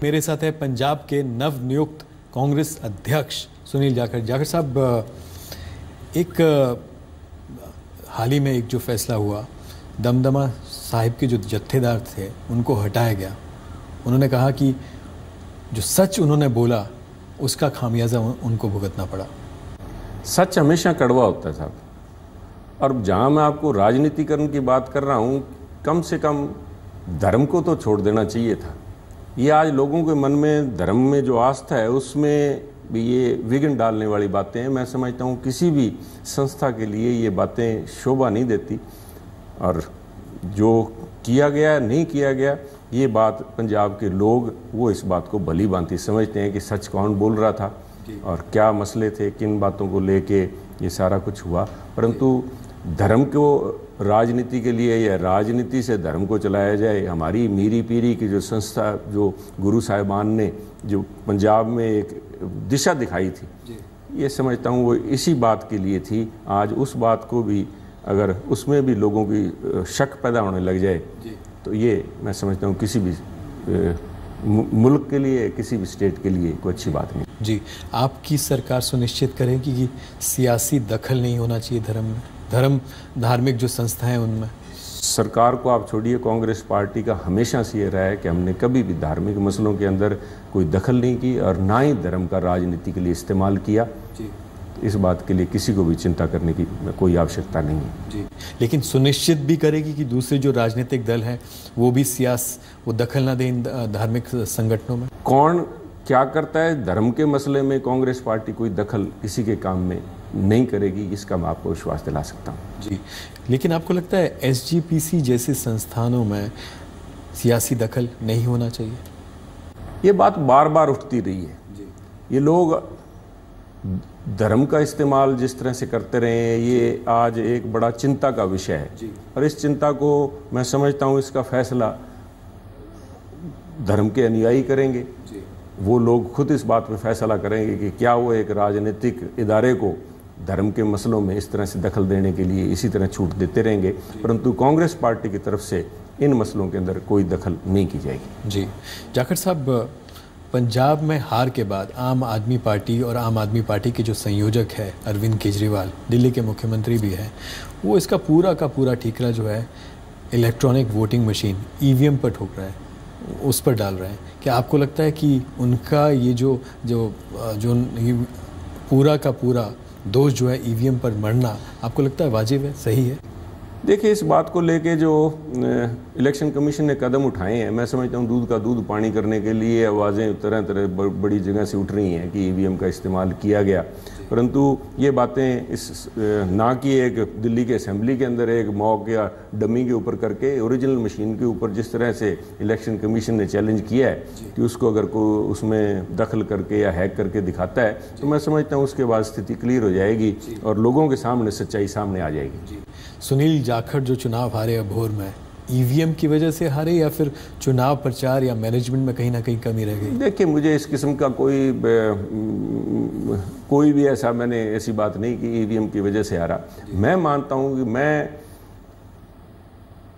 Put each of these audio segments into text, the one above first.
मेरे साथ है पंजाब के नवनियुक्त कांग्रेस अध्यक्ष सुनील जाखड़। जाखड़ साहब, एक हाल ही में एक जो फैसला हुआ, दमदमा साहिब के जो जत्थेदार थे उनको हटाया गया। उन्होंने कहा कि जो सच उन्होंने बोला उसका खामियाजा उनको भुगतना पड़ा। सच हमेशा कड़वा होता है साहब, और जहाँ मैं आपको राजनीतिकरण की बात कर रहा हूँ, कम से कम धर्म को तो छोड़ देना चाहिए था। ये आज लोगों के मन में धर्म में जो आस्था है उसमें भी ये विघ्न डालने वाली बातें हैं। मैं समझता हूँ किसी भी संस्था के लिए ये बातें शोभा नहीं देती, और जो किया गया नहीं किया गया ये बात पंजाब के लोग वो इस बात को भली भांति समझते हैं कि सच कौन बोल रहा था और क्या मसले थे, किन बातों को लेके ये सारा कुछ हुआ। परंतु धर्म को राजनीति के लिए या राजनीति से धर्म को चलाया जाए, हमारी मीरी पीरी की जो संस्था, जो गुरु साहिबान ने जो पंजाब में एक दिशा दिखाई थी, ये समझता हूँ वो इसी बात के लिए थी। आज उस बात को भी अगर उसमें भी लोगों की शक पैदा होने लग जाए तो ये मैं समझता हूँ किसी भी मुल्क के लिए, किसी भी स्टेट के लिए कोई अच्छी बात नहीं। जी, आपकी सरकार सुनिश्चित करेगी कि सियासी दखल नहीं होना चाहिए धर्म में, धार्मिक जो संस्थाएं उनमें? सरकार को आप छोड़िए, कांग्रेस पार्टी का हमेशा से ये रहा है कि हमने कभी भी धार्मिक मसलों के अंदर कोई दखल नहीं की और ना ही धर्म का राजनीति के लिए इस्तेमाल किया। जी। इस बात के लिए किसी को भी चिंता करने की कोई आवश्यकता नहीं है। जी, लेकिन सुनिश्चित भी करेगी कि दूसरे जो राजनीतिक दल हैं वो भी वो दखल ना दें इन धार्मिक संगठनों में? कौन क्या करता है धर्म के मसले में, कांग्रेस पार्टी कोई दखल किसी के काम में नहीं करेगी, इसका मैं आपको विश्वास दिला सकता हूँ। जी, लेकिन आपको लगता है एसजीपीसी जैसे संस्थानों में सियासी दखल नहीं होना चाहिए? ये बात बार बार उठती रही है। जी। ये लोग धर्म का इस्तेमाल जिस तरह से करते रहे हैं, ये आज एक बड़ा चिंता का विषय है। जी। और इस चिंता को मैं समझता हूँ इसका फैसला धर्म के अनुयायी करेंगे। जी। वो लोग खुद इस बात पे फैसला करेंगे कि क्या वो एक राजनीतिक इदारे को धर्म के मसलों में इस तरह से दखल देने के लिए इसी तरह छूट देते रहेंगे। परंतु कांग्रेस पार्टी की तरफ से इन मसलों के अंदर कोई दखल नहीं की जाएगी। जी, जाखड़ साहब, पंजाब में हार के बाद आम आदमी पार्टी और आम आदमी पार्टी के जो संयोजक है अरविंद केजरीवाल, दिल्ली के मुख्यमंत्री भी हैं, वो इसका पूरा का पूरा ठीकरा जो है इलेक्ट्रॉनिक वोटिंग मशीन ईवीएम पर ठोक रहे हैं, उस पर डाल रहे हैं। क्या आपको लगता है कि उनका ये जो पूरा का पूरा दोष जो है ईवीएम पर मरना, आपको लगता है वाजिब है, सही है? देखिए, इस बात को लेके जो इलेक्शन कमीशन ने कदम उठाए हैं, मैं समझता हूँ दूध का दूध पानी करने के लिए आवाज़ें तरह तरह बड़ी जगह से उठ रही हैं कि ईवीएम का इस्तेमाल किया गया। परंतु ये बातें इस ना कि एक दिल्ली के असेंबली के अंदर एक मॉक या डमी के ऊपर करके ओरिजिनल मशीन के ऊपर जिस तरह से इलेक्शन कमीशन ने चैलेंज किया है कि उसको अगर कोई उसमें दखल करके या हैक करके दिखाता है तो मैं समझता हूँ उसके बाद स्थिति क्लियर हो जाएगी और लोगों के सामने सच्चाई सामने आ जाएगी। सुनील जाखड़ जो चुनाव हारे अबोहर में, ईवीएम की वजह से हारे या फिर चुनाव प्रचार या मैनेजमेंट में कहीं ना कहीं कमी रह गई? देखिए, मुझे इस किस्म का कोई भी ऐसा मैंने ऐसी बात नहीं कि ईवीएम की वजह से हारा। मैं मानता हूं कि मैं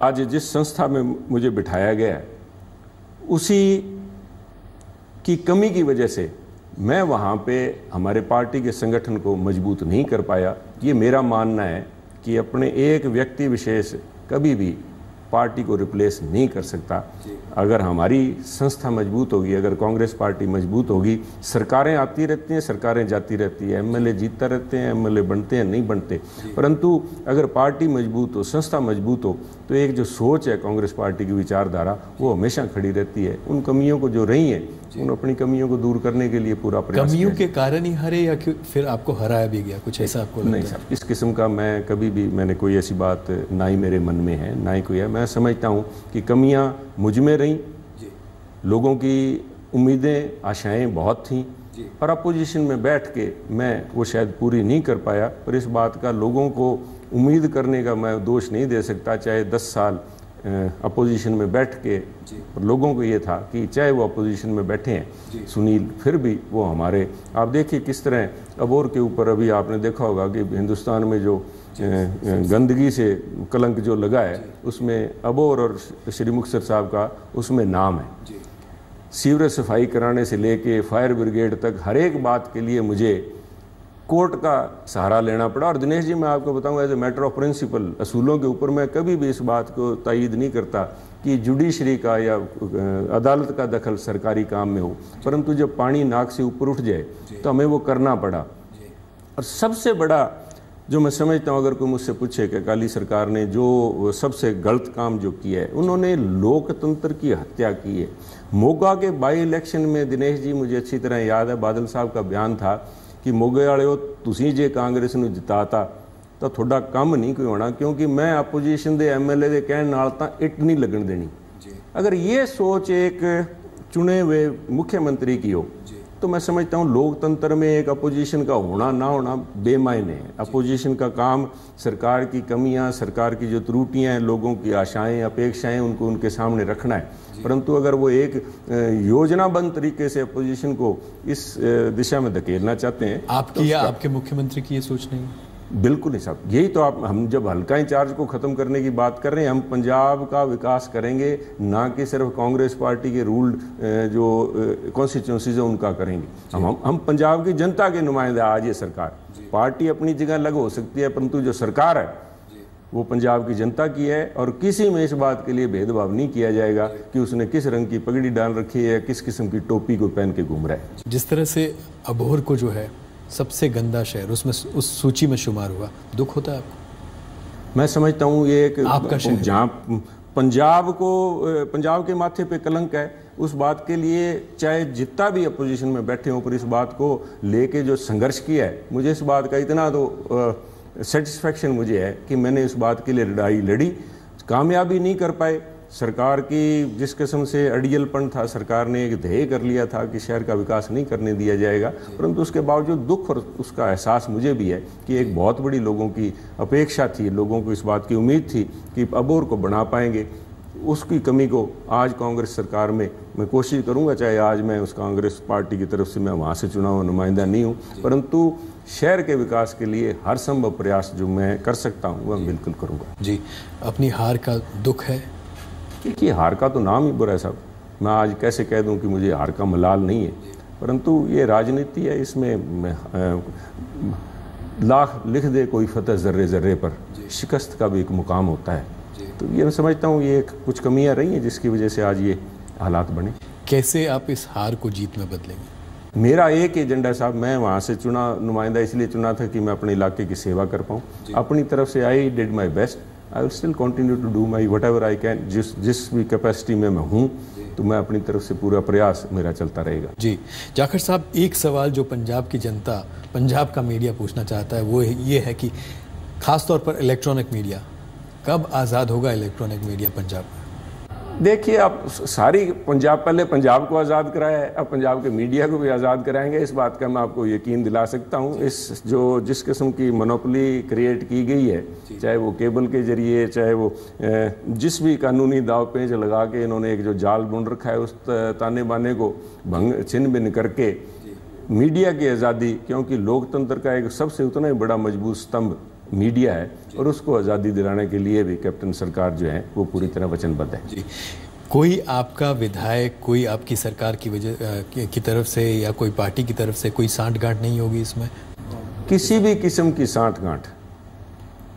आज जिस संस्था में मुझे बिठाया गया है उसी की कमी की वजह से मैं वहां पे हमारे पार्टी के संगठन को मजबूत नहीं कर पाया। ये मेरा मानना है कि अपने एक व्यक्ति विशेष कभी भी पार्टी को रिप्लेस नहीं कर सकता। अगर हमारी संस्था मजबूत होगी, अगर कांग्रेस पार्टी मजबूत होगी, सरकारें आती रहती हैं, सरकारें जाती रहती है, एमएलए जीतता रहते हैं, एमएलए बनते हैं, नहीं बनते, परंतु अगर पार्टी मजबूत हो, संस्था मजबूत हो तो एक जो सोच है कांग्रेस पार्टी की विचारधारा वो हमेशा खड़ी रहती है। उन कमियों को जो रही हैं उन अपनी कमियों को दूर करने के लिए पूरा प्रयास। कमियों के कारण ही हारे या फिर आपको हराया भी गया, कुछ ऐसा आपको? नहीं सर, इस किस्म का मैं कभी भी मैंने कोई ऐसी बात ना ही मेरे मन में है ना ही कोई है। मैं समझता हूँ कि कमियाँ मुझ में रहीं, लोगों की उम्मीदें आशाएं बहुत थीं और अपोजिशन में बैठ के मैं वो शायद पूरी नहीं कर पाया। पर इस बात का लोगों को उम्मीद करने का मैं दोष नहीं दे सकता। चाहे 10 साल अपोजिशन में बैठ के लोगों को ये था कि चाहे वो अपोजिशन में बैठे हैं सुनील, फिर भी वो हमारे, आप देखिए किस तरह अबोहर के ऊपर अभी आपने देखा होगा कि हिंदुस्तान में जो गंदगी से कलंक जो लगा है उसमें अबोहर और श्री मुक्तसर साहब का उसमें नाम है। सीवरेज सफाई कराने से लेके फायर ब्रिगेड तक हर एक बात के लिए मुझे कोर्ट का सहारा लेना पड़ा। और दिनेश जी, मैं आपको बताऊं, as a matter of principle, असूलों के ऊपर मैं कभी भी इस बात को तायीद नहीं करता कि जुडिशरी का या अदालत का दखल सरकारी काम में हो, परंतु जब पानी नाक से ऊपर उठ जाए तो हमें वो करना पड़ा। और सबसे बड़ा जो मैं समझता हूँ, अगर कोई मुझसे पूछे कि अकाली सरकार ने जो सबसे गलत काम जो किया है, उन्होंने लोकतंत्र की हत्या की है। मोगा के बाई इलेक्शन में दिनेश जी, मुझे अच्छी तरह याद है, बादल साहब का बयान था कि मोगे वाले तुसीं जे कांग्रेस ਨੂੰ ਜਿਤਾਤਾ ਤਾਂ ਤੁਹਾਡਾ ਕੰਮ नहीं कोई होना, क्योंकि मैं अपोजिशन के MLA के कहने नाल तां इट नहीं लगन देनी। अगर ये सोच एक चुने हुए मुख्यमंत्री की हो तो मैं समझता हूँ लोकतंत्र में एक अपोजिशन का होना ना होना बेमायने है। अपोजिशन का काम सरकार की कमियां, सरकार की जो त्रुटियां हैं, लोगों की आशाएं अपेक्षाएं, उनको उनके सामने रखना है। परंतु अगर वो एक योजनाबद्ध तरीके से अपोजिशन को इस दिशा में धकेलना चाहते हैं, आपकी या आपके मुख्यमंत्री की ये सोच नहीं है? बिल्कुल नहीं साहब, यही तो हम जब हल्का इंचार्ज को ख़त्म करने की बात कर रहे हैं, हम पंजाब का विकास करेंगे, ना कि सिर्फ कांग्रेस पार्टी के रूल्ड जो कॉन्स्टिट्यूंसीज है उनका करेंगे। हम पंजाब की जनता के नुमाइंदे। आज ये सरकार, पार्टी अपनी जगह अलग हो सकती है, परंतु जो सरकार है वो पंजाब की जनता की है। और किसी में इस बात के लिए भेदभाव नहीं किया जाएगा कि उसने किस रंग की पगड़ी डाल रखी है, किस किस्म की टोपी को पहन के घूम रहा है। जिस तरह से अबोहर को जो है सबसे गंदा शहर उसमें उस सूची में शुमार हुआ, दुख होता है आपको? मैं समझता हूँ ये एक आपका शहर जहाँ पंजाब के माथे पे कलंक है, उस बात के लिए चाहे जितना भी अपोजिशन में बैठे हों, पर इस बात को लेके जो संघर्ष किया है, मुझे इस बात का इतना तो सेटिस्फेक्शन मुझे है कि मैंने इस बात के लिए लड़ाई लड़ी, कामयाबी नहीं कर पाए। सरकार की जिस किस्म से अड़ियलपन था, सरकार ने एक ध्येय कर लिया था कि शहर का विकास नहीं करने दिया जाएगा, परंतु उसके बावजूद दुख और उसका एहसास मुझे भी है कि एक बहुत बड़ी लोगों की अपेक्षा थी, लोगों को इस बात की उम्मीद थी कि अबोहर को बना पाएंगे। उसकी कमी को आज कांग्रेस सरकार में मैं कोशिश करूंगा, चाहे आज मैं उस कांग्रेस पार्टी की तरफ से मैं वहाँ से चुना हुआ नुमाइंदा नहीं हूँ, परंतु शहर के विकास के लिए हर संभव प्रयास जो मैं कर सकता हूँ वह बिल्कुल करूँगा। जी, अपनी हार का दुख है? देखिए, हार का तो नाम ही बुरा है साहब। मैं आज कैसे कह दूं कि मुझे हार का मलाल नहीं है, परंतु ये राजनीति है, इसमें लाख लिख दे कोई फतह जर्रे जर्रे पर, शिकस्त का भी एक मुकाम होता है। तो ये मैं समझता हूँ ये कुछ कमियां रही हैं जिसकी वजह से आज ये हालात बने। कैसे आप इस हार को जीत में बदलेंगे? मेरा एक एजेंडा साहब, मैं वहाँ से चुना नुमाइंदा इसलिए चुना था कि मैं अपने इलाके की सेवा कर पाऊँ। अपनी तरफ से I did my best, I will still continue to do my whatever I can. जिस भी कैपेसिटी में मैं हूँ तो मैं अपनी तरफ से पूरा प्रयास मेरा चलता रहेगा। जी जाखड़ साहब, एक सवाल जो पंजाब की जनता, पंजाब का मीडिया पूछना चाहता है वो ये है कि खासतौर पर इलेक्ट्रॉनिक मीडिया, कब आज़ाद होगा इलेक्ट्रॉनिक मीडिया पंजाब में? देखिए, आप सारी पंजाब, पहले पंजाब को आज़ाद कराया है, अब पंजाब के मीडिया को भी आज़ाद कराएंगे, इस बात का मैं आपको यकीन दिला सकता हूँ। इस जिस किस्म की मोनोपोली क्रिएट की गई है, चाहे वो केबल के जरिए, चाहे वो जिस भी कानूनी दाव पेंच लगा के इन्होंने एक जो जाल बुन रखा है, उस ताने बाने को भंग छिन्न भिन्न करके मीडिया की आज़ादी, क्योंकि लोकतंत्र का एक सबसे उतना ही बड़ा मजबूत स्तंभ मीडिया है, और उसको आज़ादी दिलाने के लिए भी कैप्टन सरकार जो है वो पूरी तरह वचनबद्ध है। जी, कोई आपका विधायक, कोई आपकी सरकार की वजह की तरफ से या कोई पार्टी की तरफ से कोई सांठ-गांठ नहीं होगी इसमें? किसी भी किस्म की सांठ-गांठ,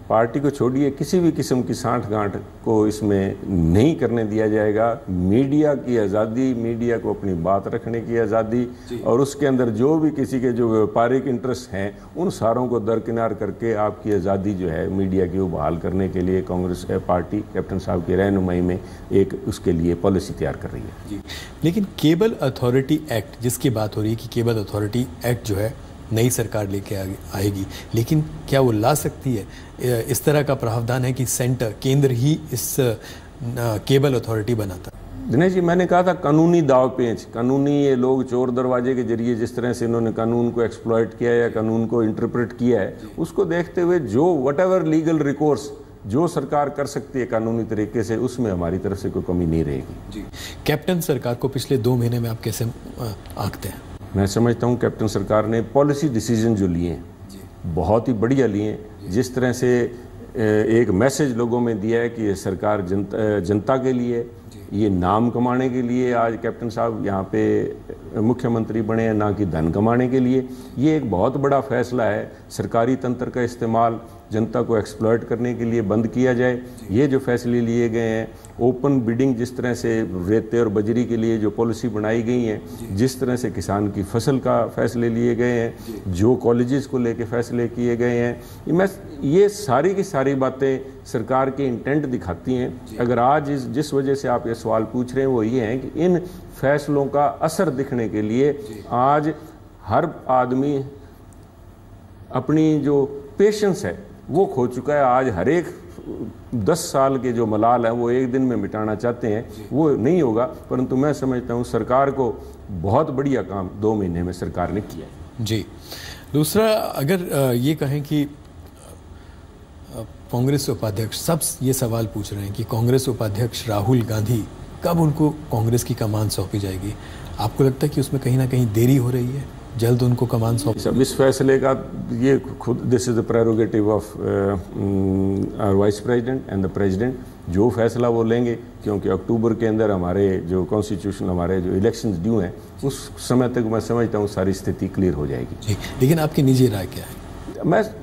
पार्टी को छोड़िए, किसी भी किस्म की सांठ-गांठ को इसमें नहीं करने दिया जाएगा। मीडिया की आज़ादी, मीडिया को अपनी बात रखने की आज़ादी, और उसके अंदर जो भी किसी के जो व्यापारिक इंटरेस्ट हैं उन सारों को दरकिनार करके आपकी आज़ादी जो है मीडिया की वो बहाल करने के लिए कांग्रेस पार्टी कैप्टन साहब की रहनुमाई में एक उसके लिए पॉलिसी तैयार कर रही है। जी, लेकिन केबल अथॉरिटी एक्ट जिसकी बात हो रही है कि केबल अथॉरिटी एक्ट जो है नई सरकार लेके आएगी, लेकिन क्या वो ला सकती है? इस तरह का प्रावधान है कि केंद्र ही इस केबल अथॉरिटी बनाता। दिनेश जी, मैंने कहा था कानूनी दाव पेंच, कानूनी ये लोग चोर दरवाजे के जरिए जिस तरह से इन्होंने कानून को एक्सप्लॉइट किया है या कानून को इंटरप्रेट किया है, उसको देखते हुए जो वट एवर लीगल रिकोर्स जो सरकार कर सकती है कानूनी तरीके से, उसमें हमारी तरफ से कोई कमी नहीं रहेगी। जी, कैप्टन सरकार को पिछले 2 महीने में आप कैसे आंकते हैं? मैं समझता हूँ कैप्टन सरकार ने पॉलिसी डिसीजन जो लिए हैं बहुत ही बढ़िया लिए हैं। जिस तरह से एक मैसेज लोगों में दिया है कि ये सरकार जनता के लिए ये नाम कमाने के लिए आज कैप्टन साहब यहाँ पे मुख्यमंत्री बने हैं, ना कि धन कमाने के लिए। ये एक बहुत बड़ा फैसला है। सरकारी तंत्र का इस्तेमाल जनता को एक्सप्लॉइट करने के लिए बंद किया जाए। ये जो फैसले लिए गए हैं, ओपन बिडिंग जिस तरह से रेते और बजरी के लिए जो पॉलिसी बनाई गई है, जिस तरह से किसान की फसल का फैसले लिए गए हैं, जो कॉलेजेस को लेके फैसले किए गए हैं, ये सारी की सारी बातें सरकार के इंटेंट दिखाती हैं। अगर आज जिस वजह से आप ये सवाल पूछ रहे हैं वो ये है कि इन फैसलों का असर दिखने के लिए आज हर आदमी अपनी जो पेशेंस है वो खो चुका है। आज हर एक 10 साल के जो मलाल है वो एक दिन में मिटाना चाहते हैं, वो नहीं होगा। परंतु मैं समझता हूँ सरकार को बहुत बढ़िया काम 2 महीने में सरकार ने किया है। जी। दूसरा, अगर ये कहें कि कांग्रेस उपाध्यक्ष, सब ये सवाल पूछ रहे हैं कि कांग्रेस उपाध्यक्ष राहुल गांधी कब उनको कांग्रेस की कमान सौंपी जाएगी? आपको लगता है कि उसमें कहीं ना कहीं देरी हो रही है, जल्द उनको कमान सौंप? सब इस फैसले का ये खुद this is the prerogative of vice president and the president. जो फैसला वो लेंगे, क्योंकि अक्टूबर के अंदर हमारे जो कॉन्स्टिट्यूशन, हमारे जो इलेक्शंस ड्यू हैं, उस समय तक मैं समझता हूँ सारी स्थिति क्लियर हो जाएगी। जी, लेकिन आपकी निजी राय क्या है?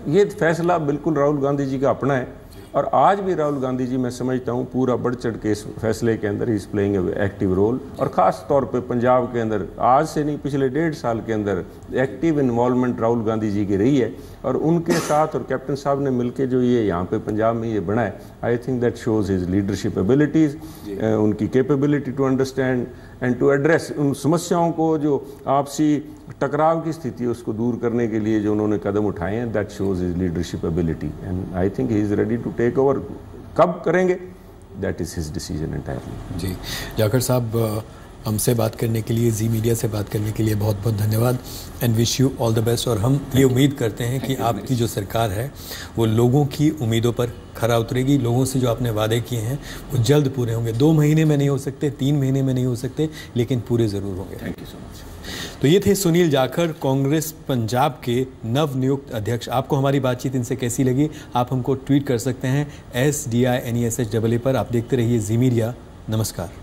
ये फैसला बिल्कुल राहुल गांधी जी का अपना है, और आज भी राहुल गांधी जी मैं समझता हूँ पूरा बढ़ चढ़ के इस फैसले के अंदर इज प्लेइंग एक्टिव रोल। और ख़ास तौर पे पंजाब के अंदर आज से नहीं, पिछले 1.5 साल के अंदर एक्टिव इन्वॉल्वमेंट राहुल गांधी जी की रही है। और उनके साथ और कैप्टन साहब ने मिलकर जो ये यहाँ पे पंजाब में ये बनाए, I think that shows his leadership abilities, उनकी capability to understand and to address उन समस्याओं को, जो आपसी टकराव की स्थिति है उसको दूर करने के लिए जो उन्होंने कदम उठाए हैं, that shows his leadership ability and I think he is ready to take over. कब करेंगे, that is his decision entirely. जी, जाखड़ साहब, हमसे बात करने के लिए, जी मीडिया से बात करने के लिए बहुत बहुत धन्यवाद and wish you all the best. और हम ये उम्मीद करते हैं कि आपकी जो सरकार है वो लोगों की उम्मीदों पर खरा उतरेगी। लोगों से जो आपने वादे किए हैं वो जल्द पूरे होंगे। 2 महीने में नहीं हो सकते, 3 महीने में नहीं हो सकते, लेकिन पूरे ज़रूर होंगे। Thank you so much. तो ये थे सुनील जाखड़, कांग्रेस पंजाब के नवनियुक्त अध्यक्ष। आपको हमारी बातचीत इनसे कैसी लगी, आप हमको ट्वीट कर सकते हैं SDINESHAA पर। आप देखते रहिए जी मीडिया। नमस्कार।